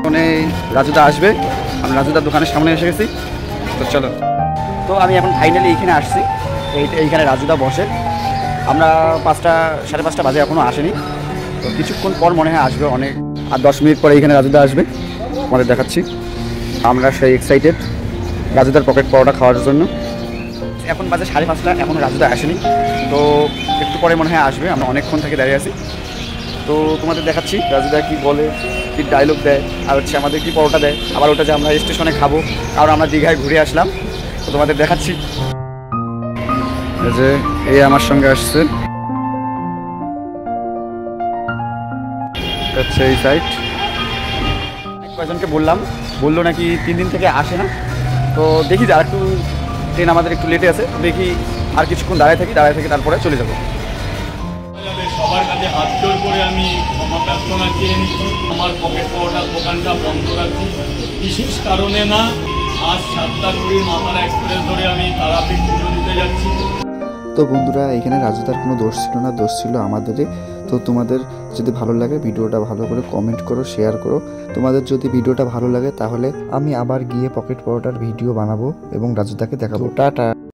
মানে রাজুদা আসবে, আমি রাজুদার দোকানের সামনে এসে গেছি। তো চলো, তো আমি এখন ফাইনালি এইখানে আসছি। এইখানে রাজুদা বসে। আমরা 5টা সাড়ে 5টা বাজে, এখনও আসেনি। তো কিছুক্ষণ পর মনে হয় আসবে, অনেক আর 10 মিনিট পরে এইখানে রাজুদা আসবে, আমাদের দেখাচ্ছি। আমরা সেই এক্সাইটেড রাজুদার পকেট পরোটা খাওয়ার জন্য। এখন বাজে 5:30, এখনও রাজুদা আসেনি। তো একটু পরে মনে হয় আসবে, আমরা অনেকক্ষণ থেকে দাঁড়িয়ে আছি। তো তোমাদের দেখাচ্ছি রাজুদা কি বলে, কি ডায়লগ দেয়, আর হচ্ছে আমাদের কি পরোটা দেয়, আবার ওটা যে আমরা স্টেশনে খাবো, কারণ আমরা দীঘায় ঘুরে আসলাম। তো তোমাদের দেখাচ্ছি যে এই আমার সঙ্গে আসছে, হচ্ছে এই সাইড। কয়েকজনকে বললো নাকি 3 দিন থেকে আসে না। তো দেখি যে আর একটু ট্রেন আমাদের একটু লেটে আছে, দেখি আর কিছুক্ষণ দাঁড়ায় থাকি, তারপরে চলে যাবো। সবার কাছে হাত জোর করে আমি ক্ষমা প্রার্থনা চেয়ে নিচ্ছি। আমার পকেট পাওয়াটার দোকানটা বন্ধ রাখছি বিশেষ কারণে না, আজ 7টা কুড়ির মাথার এক্সপ্রেস ধরে আমি তারাপীঠ পুজো দিতে যাচ্ছি। তো বন্ধুরা, এখানে রাজুদার কোনো দোষ ছিল না, দোষ ছিল আমাদেরই। তো তোমাদের যদি ভালো লাগে ভিডিওটা ভালো করে কমেন্ট করো, শেয়ার করো। তোমাদের যদি ভিডিওটা ভালো লাগে তাহলে আমি আবার গিয়ে পকেট পরোটার ভিডিও বানাবো এবং রাজুদাকে দেখাবো। টাটা।